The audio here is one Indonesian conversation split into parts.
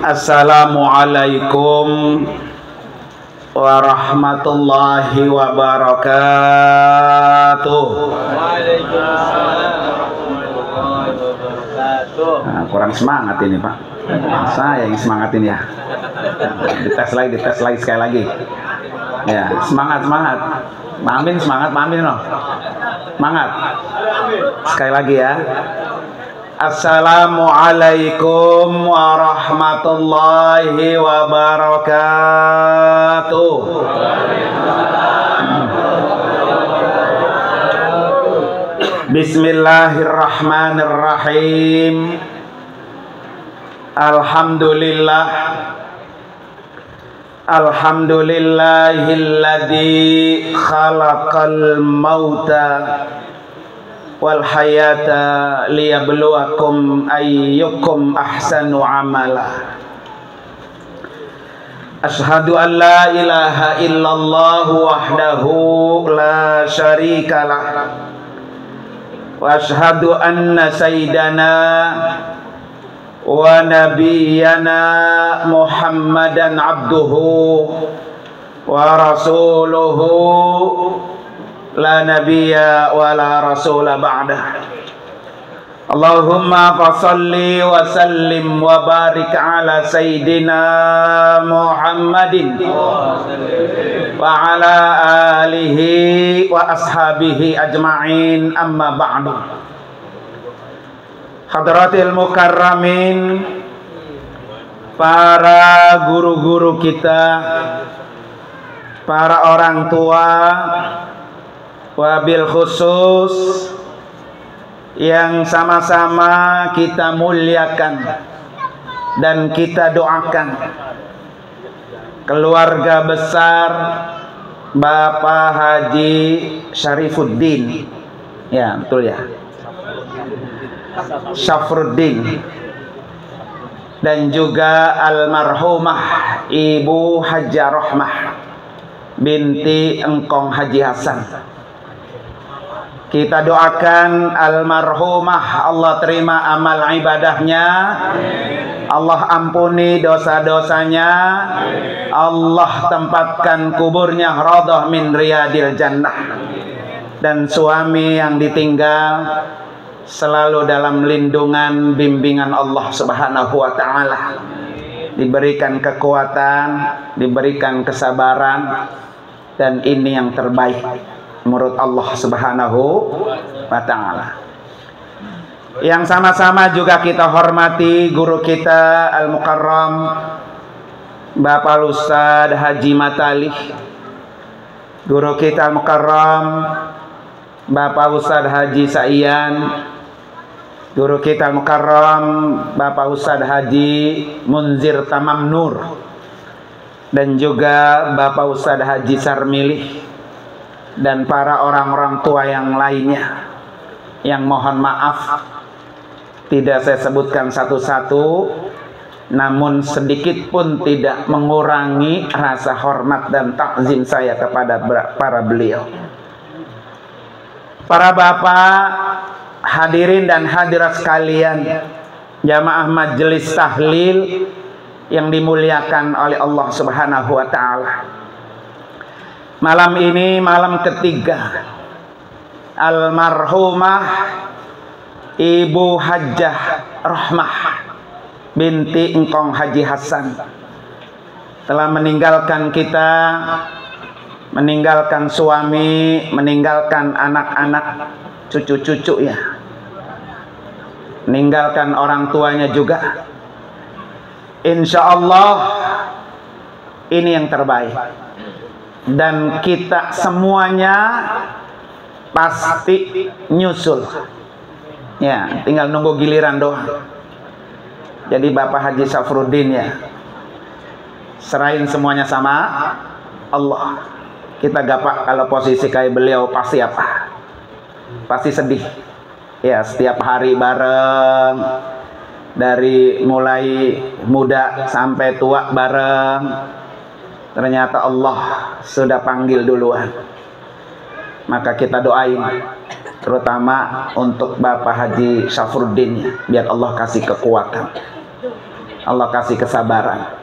Assalamualaikum warahmatullahi wabarakatuh. Waalaikumsalam warahmatullahi wabarakatuh. Nah, kurang semangat ini Pak. Saya yang semangatin ya. Dites lagi sekali lagi. Ya, semangat. Mamin semangat, Mamin loh. Semangat. Sekali lagi ya. Assalamualaikum warahmatullahi wabarakatuh. Bismillahirrahmanirrahim. Alhamdulillahilladzi khalaqal mauta wal hayata liyabluwakum ayyukum ahsanu amala. Asyhadu an la ilaha illallah wahdahu la syarikalah wa asyhadu anna sayyidana wa nabiyyana Muhammadan abduhu wa rasuluhu la nabiyya wa la rasula ba'dah. Allahumma fasalli wa sallim wa barik ala sayyidina Muhammadin wa ala alihi wa ashabihi ajma'in, amma ba'du. Hadratil mukarramin, para guru-guru kita, para orang tua, wabil khusus yang sama-sama kita muliakan dan kita doakan, keluarga besar Bapak Haji Syarifuddin, ya betul ya, Syafruddin, dan juga almarhumah Ibu Hajjah Rohmah binti Engkong Haji Hasan. Kita doakan almarhumah Allah terima amal ibadahnya, Allah ampuni dosa-dosanya, Allah tempatkan kuburnya radhah min riyadil jannah, dan suami yang ditinggal selalu dalam lindungan bimbingan Allah Subhanahu wa taala, diberikan kekuatan, diberikan kesabaran, dan ini yang terbaik menurut Allah Subhanahu wa taala. Yang sama-sama juga kita hormati guru kita Al-Mukarram Bapak Ustadz Haji Matalih, guru kita Al-Mukarram Bapak Ustadz Haji Saiyan, guru kita Al-Mukarram Bapak Ustadz Haji Munzir Tamam Nur, dan juga Bapak Ustadz Haji Sarmilih, dan para orang-orang tua yang lainnya yang mohon maaf tidak saya sebutkan satu-satu, namun sedikit pun tidak mengurangi rasa hormat dan takzim saya kepada para beliau. Para bapak, hadirin dan hadirat sekalian, jamaah majelis tahlil yang dimuliakan oleh Allah Subhanahu wa taala. Malam ini malam ketiga almarhumah Ibu Hajjah Rohmah binti Engkong Haji Hasan telah meninggalkan kita, meninggalkan suami, meninggalkan anak-anak, cucu-cucu ya, meninggalkan orang tuanya juga. Insya Allah ini yang terbaik, dan kita semuanya pasti nyusul ya, tinggal nunggu giliran doang. Jadi Bapak Haji Syafruddin ya, serahin semuanya sama Allah. Kita gapak kalau posisi kayak beliau pasti apa? Pasti sedih ya, setiap hari bareng, dari mulai muda sampai tua bareng. Ternyata Allah sudah panggil duluan. Maka kita doain terutama untuk Bapak Haji Syafruddin, biar Allah kasih kekuatan. Allah kasih kesabaran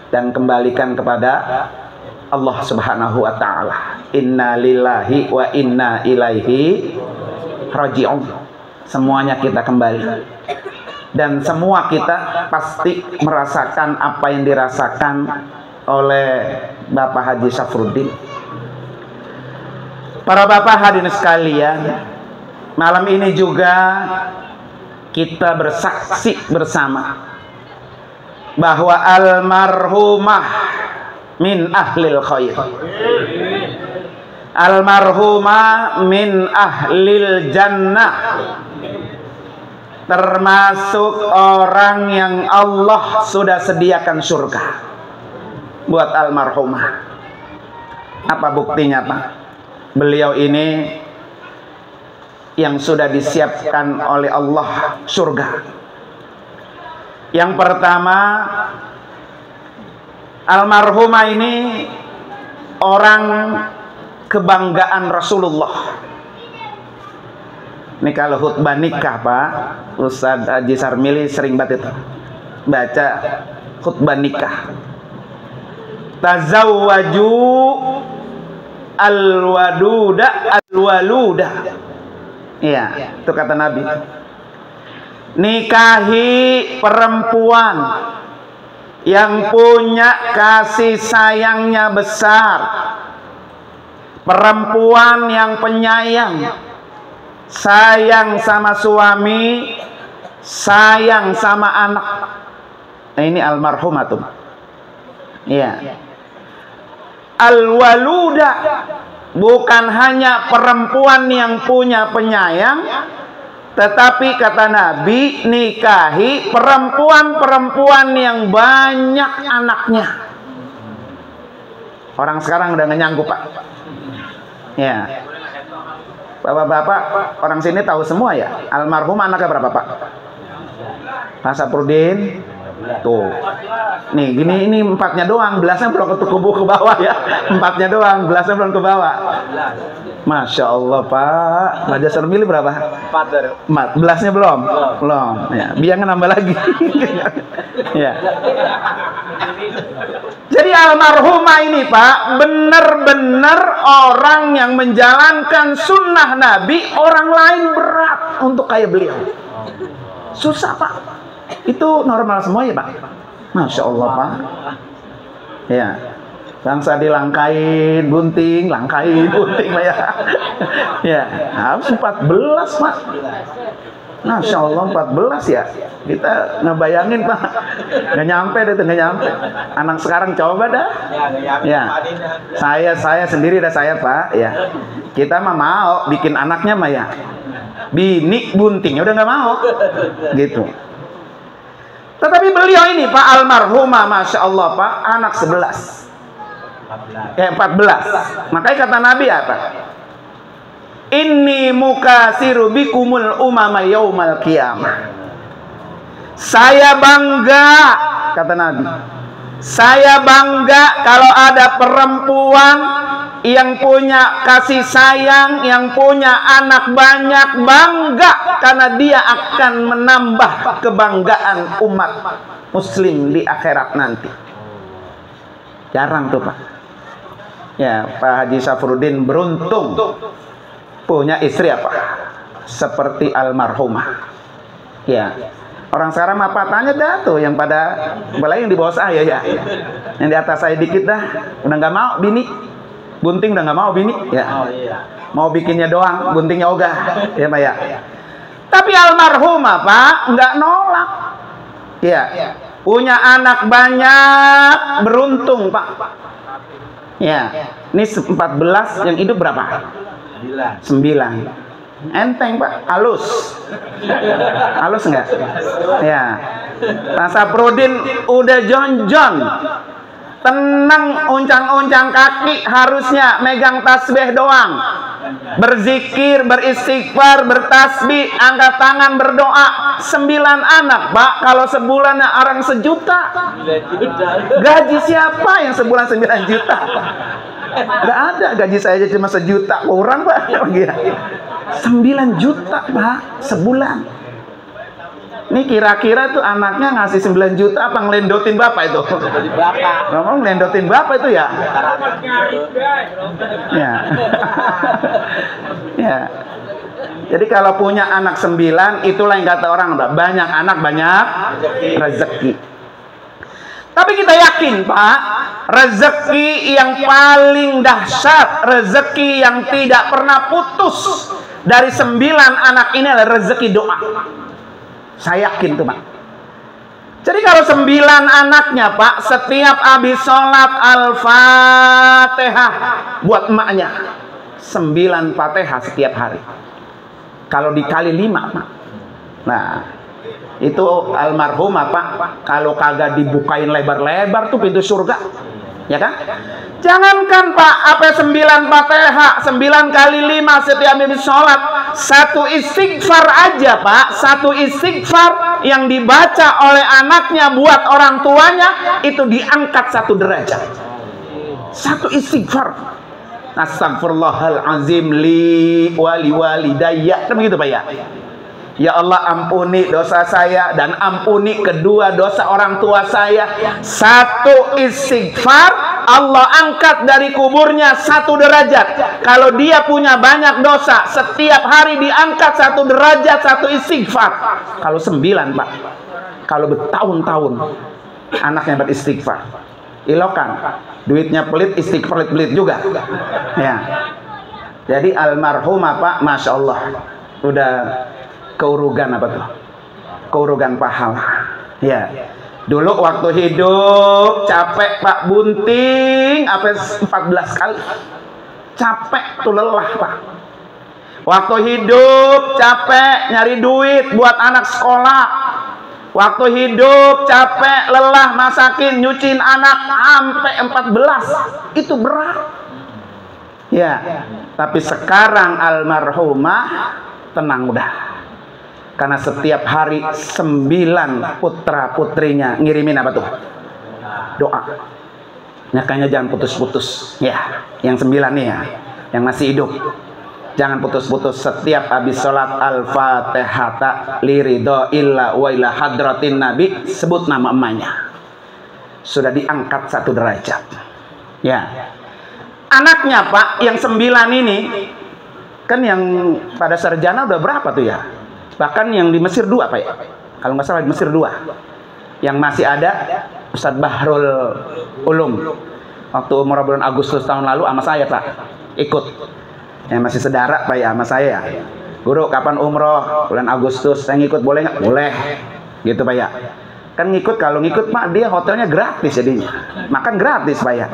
dan kembalikan kepada Allah Subhanahu wa taala. Inna lillahi wa inna ilaihi raji'un. Semuanya kita kembali. Dan semua kita pasti merasakan apa yang dirasakan oleh Bapak Haji Syafruddin. Para bapak hadirin sekalian, malam ini juga kita bersaksi bersama bahwa almarhumah min ahlil khair, almarhumah min ahlil jannah, termasuk orang yang Allah sudah sediakan surga buat almarhumah. Apa buktinya, Pak? Beliau ini yang sudah disiapkan oleh Allah surga. Yang pertama, almarhumah ini orang kebanggaan Rasulullah. Ini kalau khutbah nikah, Pak, Ustadz Haji Sarmili sering banget itu baca khutbah nikah. Tazawwaju al-waduda al-waluda. Iya, itu kata Nabi. Nikahi perempuan yang punya kasih sayangnya besar, perempuan yang penyayang, sayang sama suami, sayang sama anak. Nah, ini almarhumah tuh. Iya. Al-waluda, bukan hanya perempuan yang punya penyayang, tetapi kata Nabi, nikahi perempuan-perempuan yang banyak anaknya. Orang sekarang udah nggak nyanggup, Pak. Ya, bapak-bapak orang sini tahu semua ya. Almarhum anaknya berapa, Pak? Pak Syafruddin. Tuh, nih gini, ini 4-nya doang, belasnya belum ke bawah ya. 4-nya doang, belasnya belum ke bawah. Masya Allah, Pak. Raja Sarmili berapa? 4. Belasnya belum? Belum. Ya, biar nambah lagi. Ya. Jadi almarhumah ini, Pak, benar-benar orang yang menjalankan sunnah Nabi. Orang lain berat untuk kayak beliau. Susah, Pak. Itu normal semua ya, Pak? Masya Allah, Pak. Ya, bangsa dilangkain bunting, langkain bunting, Pak ya. Ya, harus 14, Pak. Masya Allah, 14 ya. Kita ngebayangin, Pak. Nggak nyampe deh, nggak nyampe. Anak sekarang coba dah. Ya, saya sendiri dah saya, Pak. Ya, kita mah mau bikin anaknya mah ya. Bini bunting, udah nggak mau. Gitu. Tetapi beliau ini, Pak, almarhumah, Masya Allah, Pak, anak 11. 14. Makanya kata Nabi apa? Inni mukasiru bikumul umama yaumal qiyamah. Saya bangga, kata Nabi. Saya bangga kalau ada perempuan yang punya kasih sayang, yang punya anak banyak, bangga karena dia akan menambah kebanggaan umat muslim di akhirat nanti. Jarang tuh, Pak. Ya, Pak Haji Syafruddin beruntung punya istri apa? Seperti almarhumah. Ya. Orang sekarang apa tanya dah tuh yang pada apalagi yang di bawah saya ya. Yang di atas saya dikit dah udah nggak mau bini. Bunting udah nggak mau bini ya. Mau bikinnya doang, buntingnya ogah. Ya, Pak ya. Tapi almarhumah, Pak, nggak nolak. Ya. Punya anak banyak, beruntung, Pak. Ya. Ini 14, yang hidup berapa? 9. Enteng, Pak, halus enggak? Ya, Pak Syafruddin udah jonjon, tenang, uncang-uncang kaki, harusnya megang tasbih doang, berzikir, beristighfar, bertasbih, angkat tangan, berdoa. 9 anak, Pak, kalau sebulannya orang 1 juta, gaji siapa yang sebulan 9 juta? Nggak ada, gaji saya aja cuma 1 juta kurang, Pak. 9 juta, Pak, sebulan. Ini kira-kira tuh anaknya ngasih 9 juta apa ngelendotin bapak itu? Bapak. Ngomong ngelendotin bapak itu ya? Ya. Ya. Jadi kalau punya anak 9, itulah yang kata orang, banyak anak banyak rezeki. Tapi kita yakin Pak, rezeki yang paling dahsyat, rezeki yang tidak pernah putus dari 9 anak ini adalah rezeki doa. Saya yakin tuh Pak. Jadi kalau 9 anaknya Pak, setiap habis sholat Al-Fatihah buat emaknya, 9 Fatihah setiap hari. Kalau dikali 5 Pak. Nah, itu almarhumah Pak, kalau kagak dibukain lebar-lebar tuh pintu surga, ya kan? Jangankan Pak, apa 9 Fatihah, 9 kali 5 setiap habis sholat, 1 istighfar aja Pak, 1 istighfar yang dibaca oleh anaknya buat orang tuanya itu diangkat 1 derajat. 1 istighfar. Astagfirullahalazim li wali walidayya, kan begitu Pak ya? Ya Allah, ampuni dosa saya dan ampuni kedua dosa orang tua saya. 1 istighfar, Allah angkat dari kuburnya 1 derajat. Kalau dia punya banyak dosa, setiap hari diangkat 1 derajat, 1 istighfar. Kalau 9 Pak, kalau bertahun-tahun anaknya beristighfar, ilokan duitnya pelit, istighfar pelit juga. Ya. Jadi almarhumah Pak, masya Allah, udah keurugan apa tuh? Keurugan pahala. Ya. Dulu waktu hidup capek Pak, bunting apa 14 kali. Capek tuh, lelah Pak. Waktu hidup capek nyari duit buat anak sekolah. Waktu hidup capek lelah masakin nyuciin anak sampai 14. Itu berat. Ya. Tapi sekarang almarhumah tenang udah. Karena setiap hari 9 putra putrinya ngirimin apa tuh? Doa. Makanya jangan putus-putus. Ya, yang 9 nih ya, yang masih hidup. Jangan putus-putus. Setiap habis sholat Al-Fatihah liridho illa wa ila hadratin Nabi, sebut nama emaknya. Sudah diangkat 1 derajat. Ya. Anaknya Pak, yang 9 ini, kan yang pada sarjana udah berapa tuh ya? Bahkan yang di Mesir 2 Pak ya, kalau nggak salah di Mesir 2. Yang masih ada Ustadz Bahrul Ulum, waktu umroh bulan Agustus tahun lalu sama saya Pak, ikut. Yang masih sedara Pak ya sama saya ya, guru kapan umroh bulan Agustus, saya ngikut boleh nggak? Boleh gitu Pak ya. Kan ngikut, kalau ngikut Pak dia hotelnya gratis jadinya, makan gratis Pak ya.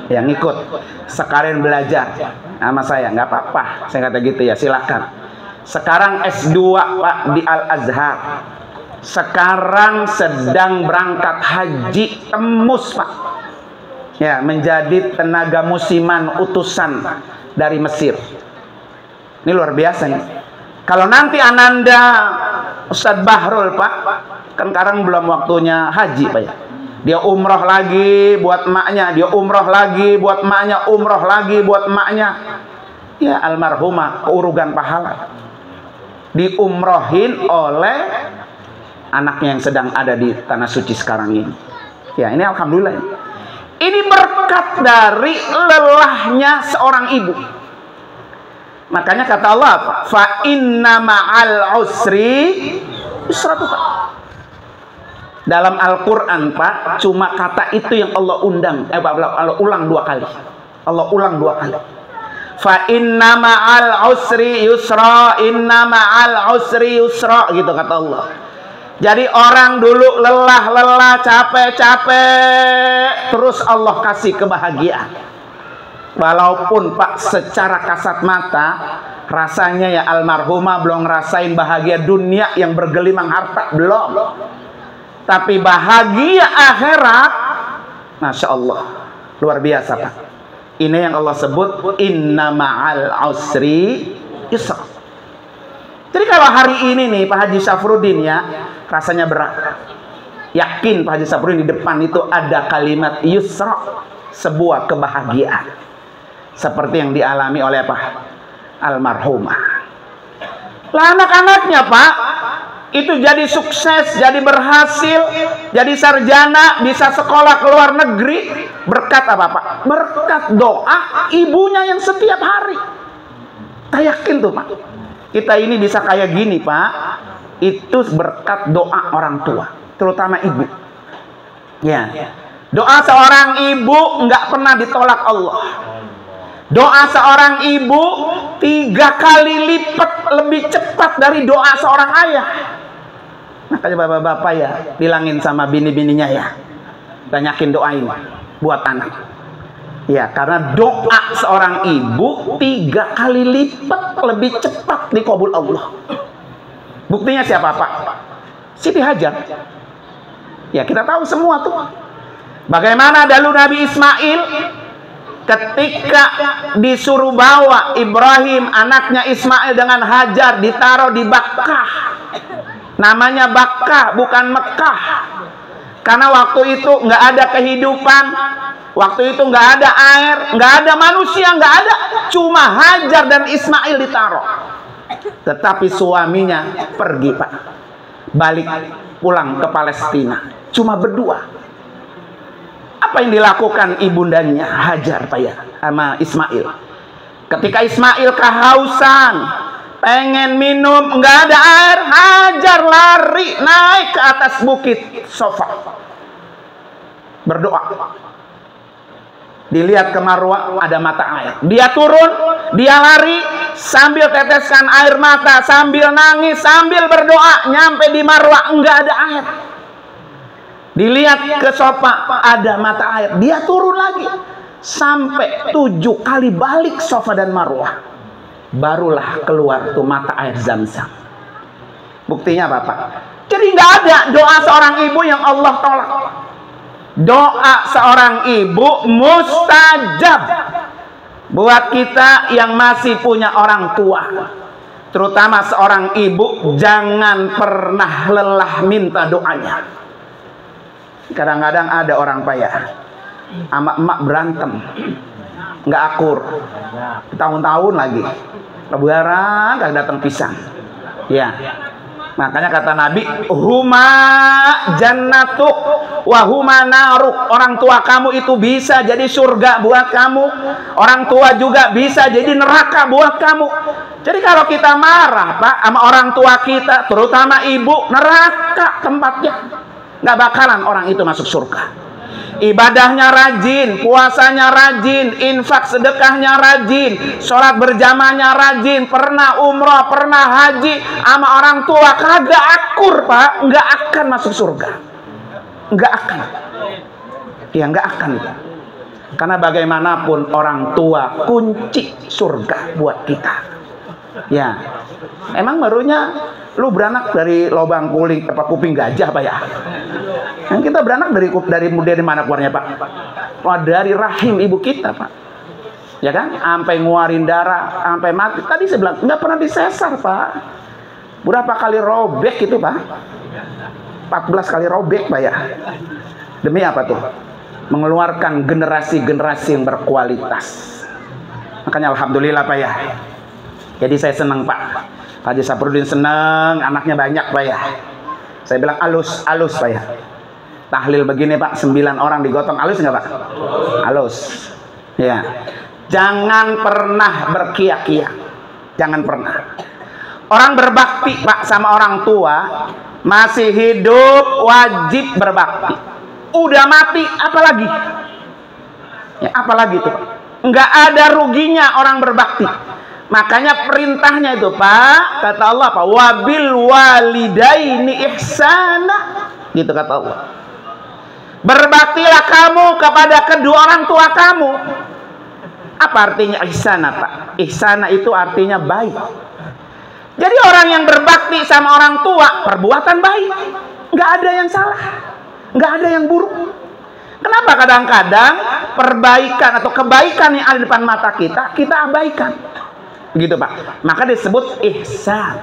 Yang ngikut sekalian belajar sama saya, nggak apa-apa, saya kata gitu ya, silakan. Sekarang S2 Pak di Al-Azhar. Sekarang sedang berangkat haji tembus Pak. Ya, menjadi tenaga musiman utusan dari Mesir. Ini luar biasa nih. Kalau nanti Ananda Ustadz Bahrul Pak, kan sekarang belum waktunya haji Pak ya. Dia umroh lagi buat emaknya, dia umroh lagi buat emaknya, umroh lagi buat emaknya. Ya, almarhumah keurugan pahala. Diumrohin oleh anaknya yang sedang ada di tanah suci sekarang ini. Ya, ini alhamdulillah. Ini berkat dari lelahnya seorang ibu. Makanya kata Allah apa? Fa inna ma'al usri yusra Pak. Dalam Al-Qur'an Pak, cuma kata itu yang Allah Allah ulang 2 kali. Allah ulang 2 kali. Fa inna ma'al usri yusra, inna ma'al usri yusra, gitu kata Allah. Jadi orang dulu lelah-lelah, capek-capek, terus Allah kasih kebahagiaan. Walaupun Pak secara kasat mata rasanya ya almarhumah belum ngerasain bahagia dunia yang bergelimang harta, belum. Tapi bahagia akhirat, masya Allah, luar biasa Pak. Ini yang Allah sebut inna ma'al usri yusra. Jadi kalau hari ini nih Pak Haji Syafruddin ya, rasanya berat. Yakin Pak Haji Syafruddin di depan itu ada kalimat yusra, sebuah kebahagiaan. Seperti yang dialami oleh apa? Almarhumah. Lah anak-anaknya Pak, itu jadi sukses, jadi berhasil, jadi sarjana, bisa sekolah ke luar negeri. Berkat apa Pak? Berkat doa ibunya yang setiap hari. Saya yakin tuh Pak, kita ini bisa kayak gini Pak, itu berkat doa orang tua, terutama ibu. Ya, doa seorang ibu nggak pernah ditolak Allah. Doa seorang ibu 3 kali lipat lebih cepat dari doa seorang ayah. Makanya bapak-bapak ya, bilangin sama bini-bininya ya, banyakin doain buat anak. Ya, karena doa seorang ibu 3 kali lipat lebih cepat dikabul Allah. Buktinya siapa Pak? Siti Hajar. Ya, kita tahu semua tuh. Bagaimana dahulu Nabi Ismail ketika disuruh bawa Ibrahim anaknya Ismail dengan Hajar ditaruh di Bakkah. Namanya Bakkah bukan Mekah. Karena waktu itu nggak ada kehidupan, waktu itu nggak ada air, nggak ada manusia, nggak ada, cuma Hajar dan Ismail ditaruh. Tetapi suaminya pergi Pak, balik pulang ke Palestina, cuma berdua. Apa yang dilakukan ibundanya Hajar Pak ya sama Ismail? Ketika Ismail kehausan, pengen minum, nggak ada air, Hajar lari naik ke atas bukit Sofa, berdoa. Dilihat ke Marwah ada mata air, dia turun, dia lari sambil teteskan air mata, sambil nangis, sambil berdoa. Nyampe di Marwah nggak ada air. Dilihat ke Sofa ada mata air, dia turun lagi sampai 7 kali balik Sofa dan Marwah, barulah keluar tuh mata air Zam-Zam. Buktinya Bapak, jadi nggak ada doa seorang ibu yang Allah tolak. Doa seorang ibu mustajab. Buat kita yang masih punya orang tua, terutama seorang ibu, jangan pernah lelah minta doanya. Kadang-kadang ada orang payah sama emak berantem, nggak akur, tahun-tahun lagi, lebaran gak datang pisang. Ya, makanya kata Nabi, huma jannatuk wa huma naruk. Orang tua kamu itu bisa jadi surga buat kamu, orang tua juga bisa jadi neraka buat kamu. Jadi kalau kita marah Pak sama orang tua kita, terutama ibu, neraka tempatnya. Nggak bakalan orang itu masuk surga. Ibadahnya rajin, puasanya rajin, infak sedekahnya rajin, sholat berjamaahnya rajin, pernah umroh, pernah haji, sama orang tua kagak akur Pak, nggak akan masuk surga. Nggak akan. Ya nggak akan. Karena bagaimanapun orang tua kunci surga buat kita. Ya, emang barunya lu beranak dari lubang kuling apa kuping gajah Pak ya? Yang kita beranak dari mana keluarnya Pak? Wah, dari rahim ibu kita Pak. Ya kan? Sampai nguarin darah, sampai mati. Tadi saya bilang nggak pernah disesar Pak. Berapa kali robek itu Pak? 14 kali robek Pak ya. Demi apa tuh? Mengeluarkan generasi-generasi yang berkualitas. Makanya alhamdulillah Pak ya. Jadi saya senang Pak. Haji Saprudin senang, anaknya banyak Pak ya. Saya bilang alus Pak ya. Tahlil begini Pak, 9 orang digotong, alus nggak Pak? Alus. Ya. Jangan pernah berkia-kia. Jangan pernah. Orang berbakti Pak sama orang tua, masih hidup wajib berbakti. Udah mati apalagi? Ya apalagi tuh Pak? Nggak ada ruginya orang berbakti. Makanya perintahnya itu Pak, kata Allah Pak, wabil walidaini ihsana, gitu kata Allah. Berbaktilah kamu kepada kedua orang tua kamu. Apa artinya ihsana Pak? Ihsana itu artinya baik. Jadi orang yang berbakti sama orang tua, perbuatan baik, nggak ada yang salah, nggak ada yang buruk. Kenapa kadang-kadang perbaikan atau kebaikan yang ada di depan mata kita, kita abaikan? Begitu Pak. Maka disebut ihsan.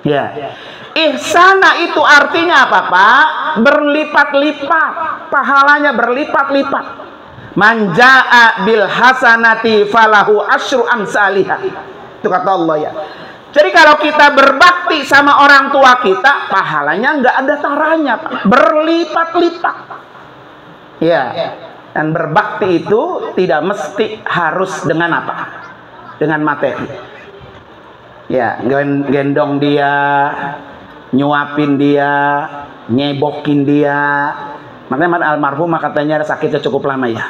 Ya. Ihsana itu artinya apa Pak? Berlipat-lipat. Pahalanya berlipat-lipat. Man jaa bil hasanati falahu asyru amsalihah. Itu kata Allah ya. Jadi kalau kita berbakti sama orang tua kita, pahalanya nggak ada taranya, Pak. Berlipat-lipat. Ya. Dan berbakti itu tidak mesti harus dengan apa? Dengan materi. Ya, gendong dia, nyuapin dia, nyebokin dia. Makanya almarhumah katanya sakitnya cukup lama ya.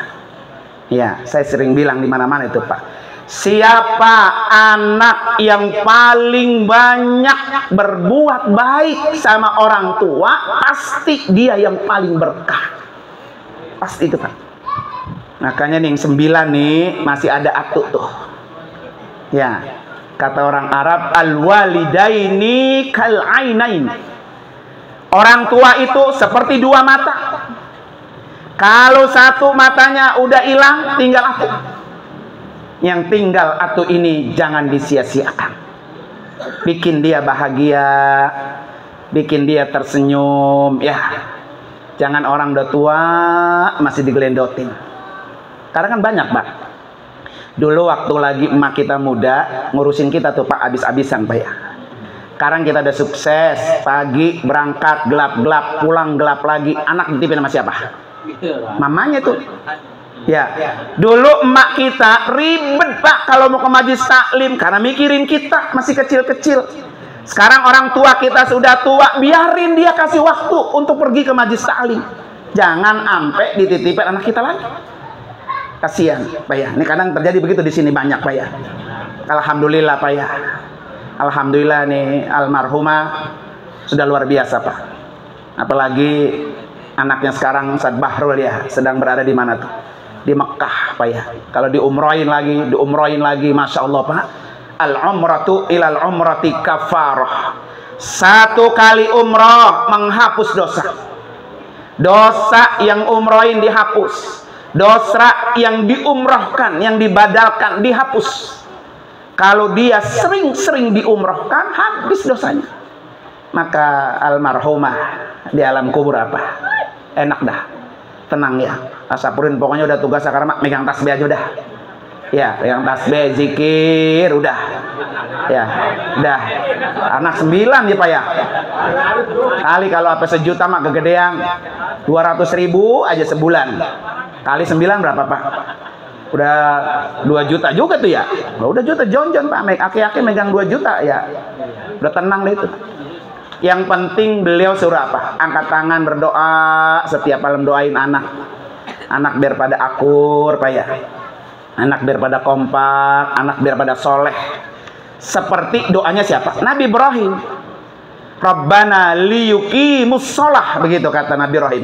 Ya, saya sering bilang di mana-mana itu, Pak. Siapa anak yang paling banyak berbuat baik sama orang tua, pasti dia yang paling berkah. Pasti itu, Pak. Makanya nih yang 9 nih masih ada atu tuh. Ya, kata orang Arab, al-walidaini kal-ainain. Orang tua itu seperti dua mata. Kalau satu matanya udah hilang, tinggal atu. Yang tinggal atu ini jangan disia-siakan. Bikin dia bahagia, bikin dia tersenyum, ya. Jangan orang udah tua masih digelendotin. Karena kan banyak, Pak. Dulu waktu lagi emak kita muda, ngurusin kita tuh, Pak, abis-abisan, Pak ya. Sekarang kita udah sukses, pagi berangkat gelap-gelap, pulang gelap lagi. Anak dititipin sama siapa? Mamanya tuh. Ya, dulu emak kita ribet, Pak, kalau mau ke majelis taklim karena mikirin kita masih kecil-kecil. Sekarang orang tua kita sudah tua, biarin dia kasih waktu untuk pergi ke majelis taklim. Jangan sampai dititipin anak kita lagi. Kasihan, Pak ya. Ini kadang terjadi begitu di sini banyak, Pak ya. Alhamdulillah, Pak ya. Alhamdulillah nih almarhumah sudah luar biasa, Pak. Apalagi anaknya sekarang Ustaz Bahrul ya, sedang berada di mana tuh? Di Mekah, Pak ya. Kalau diumrohin lagi, Masya Allah, Pak. Al-umratu ilal umrati kafarah. Satu kali umroh menghapus dosa. Dosa yang umrohin dihapus. Dosa yang diumrohkan, yang dibadalkan dihapus. Kalau dia sering-sering diumrohkan, habis dosanya. Maka almarhumah di alam kubur apa? Enak dah. Tenang ya. Asapurin pokoknya udah tugas sekarang megang tasbih aja udah. Ya, megang tasbih, zikir udah. Ya, udah. Anak 9 ya, Pak ya. Kali kalau apa sejuta mah kegedean 200.000 aja sebulan. Kali 9 berapa, Pak? Udah 2 juta juga tuh ya. Udah juta jonjon, Pak. Aki-aki megang 2 juta ya. Udah tenang deh itu. Yang penting beliau suruh apa? Angkat tangan berdoa setiap malam, doain anak. Anak biar pada akur, Pak ya. Anak biar pada kompak, anak biar pada soleh. Seperti doanya siapa? Nabi Ibrahim. Rabbana liyuqimus sholah, begitu kata Nabi Ibrahim.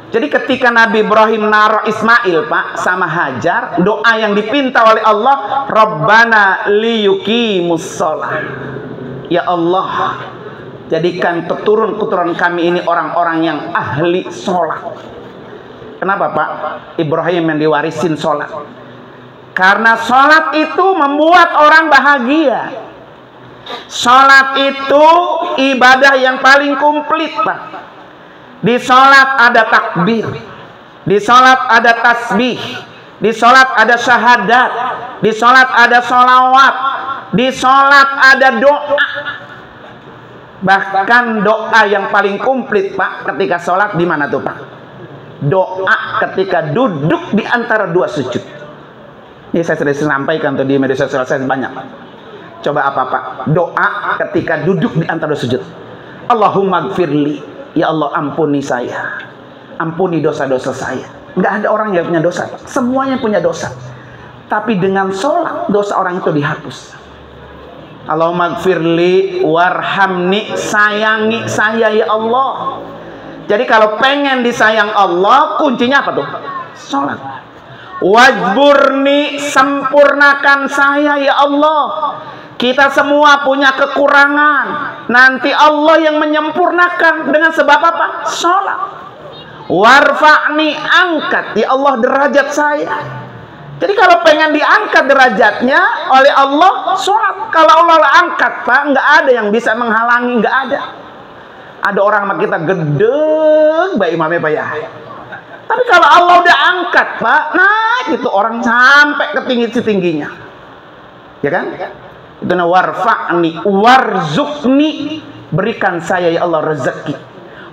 Jadi ketika Nabi Ibrahim naruh Ismail, Pak, sama Hajar, doa yang dipinta oleh Allah, Rabbana liyuqimus sholah. Ya Allah, jadikan keturunan kami ini orang-orang yang ahli sholat. Kenapa, Pak? Ibrahim yang diwarisin sholat. Karena sholat itu membuat orang bahagia. Sholat itu ibadah yang paling komplit, Pak. Di sholat ada takbir, di sholat ada tasbih, di sholat ada syahadat, di sholat ada sholawat, di sholat ada doa. Bahkan doa yang paling komplit, Pak, ketika sholat di mana tuh, Pak? Doa ketika duduk di antara dua sujud. Ini saya sudah sampaikan tuh di media sosial saya banyak. Coba apa, Pak? Doa ketika duduk di antara dua sujud. Allahumma gfirli, ya Allah ampuni saya, ampuni dosa-dosa saya. Nggak ada orang yang punya dosa, Pak. Semuanya punya dosa. Tapi dengan sholat dosa orang itu dihapus. Allahumma gfirli warhamni, sayangi saya ya Allah. Jadi kalau pengen disayang Allah, kuncinya apa tuh? Sholat. Wajburni, sempurnakan saya ya Allah. Kita semua punya kekurangan. Nanti Allah yang menyempurnakan dengan sebab apa? Sholat. Warfa'ni, angkat ya Allah derajat saya. Jadi kalau pengen diangkat derajatnya oleh Allah, sholat. Kalau Allah angkat, Pak, nggak ada yang bisa menghalangi, nggak ada. Ada orang sama kita gedeng, Pak imamnya, Pak ya. Tapi kalau Allah udah angkat, Pak, naik itu orang sampai ke tinggi-tingginya. Ya kan? Itu warfa'ni warzuqni, berikan saya ya Allah rezeki.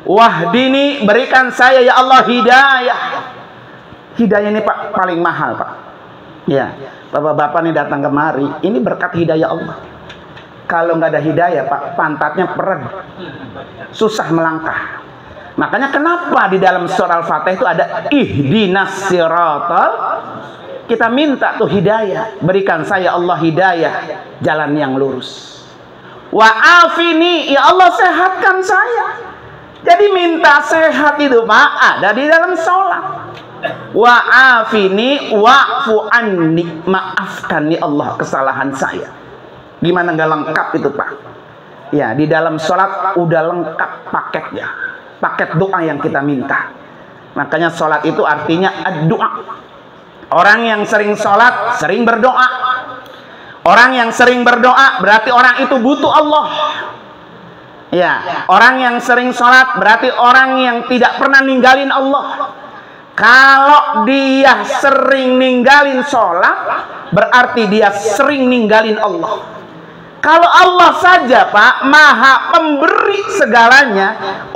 Wahdini, berikan saya ya Allah hidayah. Hidayah ini Pak paling mahal Pak. Ya, bapak-bapak nih datang kemari, ini berkat hidayah Allah. Kalau nggak ada hidayah Pak, pantatnya peren, susah melangkah. Makanya kenapa di dalam surah Al-Fatihah itu ada ihdinas siratal, kita minta tuh hidayah, berikan saya Allah hidayah, jalan yang lurus. Wa'afini, ya Allah sehatkan saya. Jadi minta sehat itu Pak ada di dalam sholat. Wa'afini wa'fu anni, maafkan ya Allah kesalahan saya. Gimana nggak lengkap itu Pak? Ya, di dalam sholat udah lengkap paketnya, paket doa yang kita minta. Makanya sholat itu artinya doa. Orang yang sering sholat sering berdoa. Orang yang sering berdoa berarti orang itu butuh Allah. Ya, orang yang sering sholat berarti orang yang tidak pernah ninggalin Allah. Kalau dia sering ninggalin sholat berarti dia sering ninggalin Allah. Kalau Allah saja Pak maha pemberi segalanya,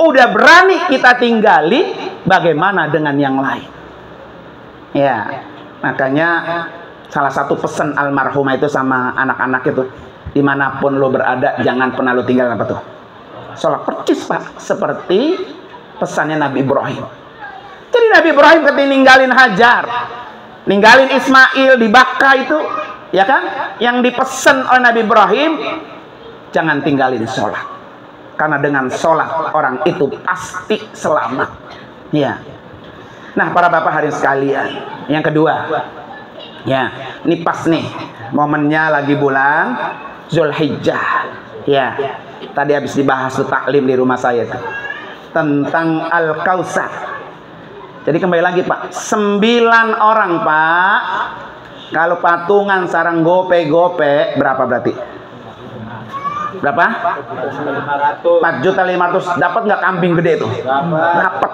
udah berani kita tinggali, bagaimana dengan yang lain? Ya, makanya salah satu pesan almarhumah itu sama anak-anak itu, dimanapun lo berada jangan pernah lo tinggal apa tuh? Sholat. Percis Pak, seperti pesannya Nabi Ibrahim. Jadi Nabi Ibrahim ketika ninggalin Hajar, ninggalin Ismail di Bakka itu, ya kan? Yang dipesan oleh Nabi Ibrahim, jangan tinggalin sholat. Karena dengan sholat orang itu pasti selamat. Ya. Nah para bapak hari sekalian, yang kedua, ya, ini pas nih momennya lagi bulan Zulhijjah. Ya, tadi habis dibahas tuh taklim di rumah saya tuh, tentang Al-Kautsar. Jadi kembali lagi Pak, 9 orang Pak. Kalau patungan sarang gope berapa berarti? Berapa? 4.500.000. Dapat nggak kambing gede tuh? Dapat.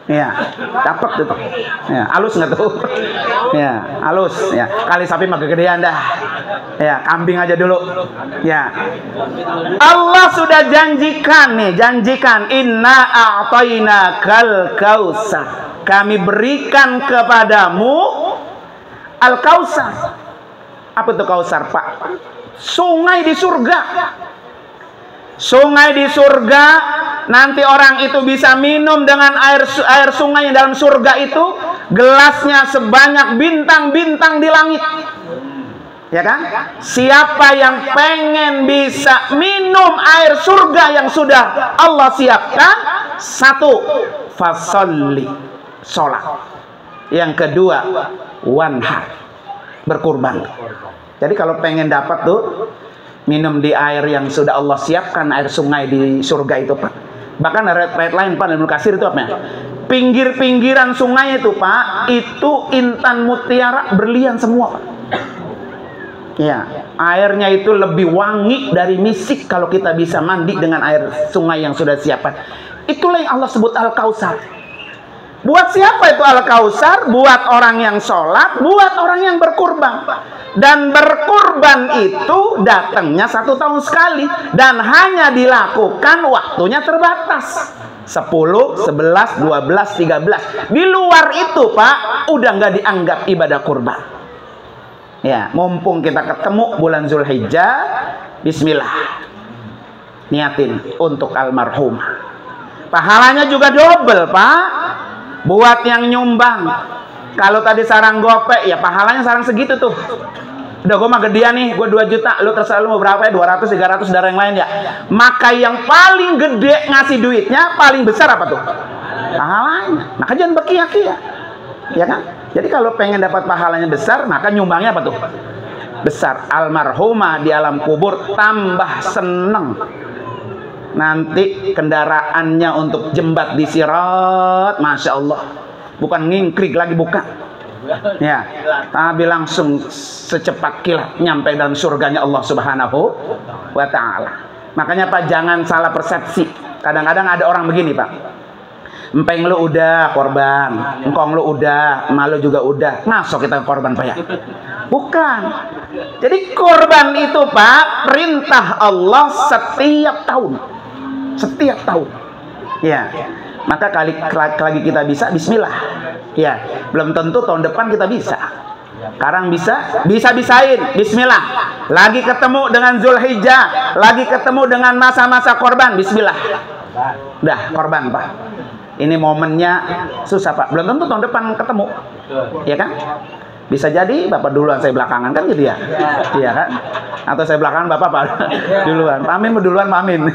Ya, dapat itu. Ya, halus nggak tuh? Ya, halus. Ya, kali sapi mah kegedean dah. Ya, kambing aja dulu. Ya. Allah sudah janjikan nih, inna a'tainakal kautsar. Kami berikan kepadamu Al-Kautsar. Apa itu Kautsar, Pak? Sungai di surga. Sungai di surga, nanti orang itu bisa minum dengan air sungai yang dalam surga itu, gelasnya sebanyak bintang-bintang di langit. Ya kan? Siapa yang pengen bisa minum air surga yang sudah Allah siapkan, satu, fasolli, sholat. Yang kedua, wanhar, berkurban. Jadi kalau pengen dapat tuh minum di air yang sudah Allah siapkan, air sungai di surga itu Pak. Bahkan red line Pak Ibnu Katsir itu apa ya? Pinggir-pinggiran sungai itu Pak, itu intan mutiara berlian semua Pak. Ya, airnya itu lebih wangi dari misik kalau kita bisa mandi dengan air sungai yang sudah siapkan. Itulah yang Allah sebut Al-Kautsar. Buat siapa itu Al-Kautsar? Buat orang yang sholat, buat orang yang berkurban. Dan berkurban itu datangnya 1 tahun sekali. Dan hanya dilakukan waktunya terbatas. 10, 11, 12, 13. Di luar itu Pak, udah nggak dianggap ibadah kurban. Ya, mumpung kita ketemu bulan Zulhijjah, bismillah. Niatin untuk almarhumah. Pahalanya juga double Pak. Buat yang nyumbang, kalau tadi sarang gope, ya pahalanya sarang segitu tuh. Udah gue mah gedean nih, gue 2 juta, lu terserah lu mau berapa ya, 200, 300, darah yang lain ya. Maka yang paling gede ngasih duitnya, paling besar apa tuh? Pahalanya. Maka jangan berkia-kia, ya kan? Jadi kalau pengen dapat pahalanya besar, maka nyumbangnya apa tuh? Besar. Almarhumah di alam kubur tambah seneng. Nanti kendaraannya untuk jembat di sirat, masya Allah, bukan ngingkrik lagi, bukan. Ya, tapi langsung secepat kilat nyampe dalam surganya Allah Subhanahu wa Ta'ala. Makanya Pak, jangan salah persepsi. Kadang-kadang ada orang begini Pak, Empeng lu udah korban, engkong lu udah, malu juga udah, ngasok kita korban Pak ya? Bukan. Jadi korban itu Pak, perintah Allah setiap tahun. Setiap tahun. Ya. Maka kali lagi kita bisa, bismillah. Ya, belum tentu tahun depan kita bisa. Sekarang bisa-bisain, bismillah. Lagi ketemu dengan Zulhijjah, lagi ketemu dengan masa-masa korban, bismillah. Dah, korban Pak. Ini momennya susah Pak. Belum tentu tahun depan ketemu. Ya kan? Bisa jadi Bapak duluan, saya belakangan kan gitu ya. Iya kan? Atau saya belakangan Bapak duluan. Pak Amin duluan, Pak Amin.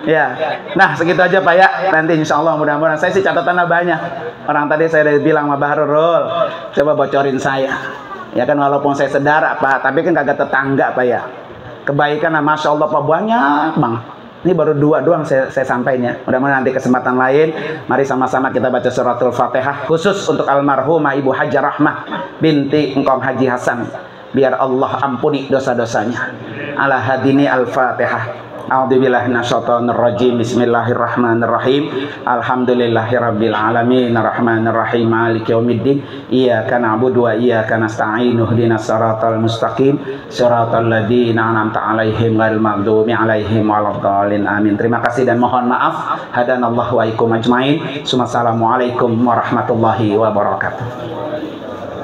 Ya. Nah, segitu aja Pak ya. Nanti insya Allah mudah-mudahan. Saya sih catatannya banyak. Orang tadi saya udah bilang sama Bahrul, coba bocorin saya. Ya kan, walaupun saya saudara Pak, tapi kan kagak tetangga Pak ya. Kebaikan Masya Allah Pak banyak banget. Ini baru dua doang saya sampaikan ya. Mudah-mudahan nanti kesempatan lain, mari sama-sama kita baca suratul Fatihah khusus untuk almarhumah Ibu Haji Rahmah binti Engkong Haji Hasan. Biar Allah ampuni dosa-dosanya. Ala hadini al-Fatihah. A'udzubillahi minasyaitonir rajim. Bismillahirrahmanirrahim. Alhamdulillahirabbil alamin arrahmanir rahim maliki yaumiddin. Iyyaka na'budu wa iyyaka nasta'in. Ihdinas siratal mustaqim. Siratal ladzina an'amta 'alaihim ghairil maghdubi 'alaihim waladdallin. Amin. Terima kasih dan mohon maaf. Hadanallahu wa iyyakum ajmain. Assalamualaikum warahmatullahi wabarakatuh.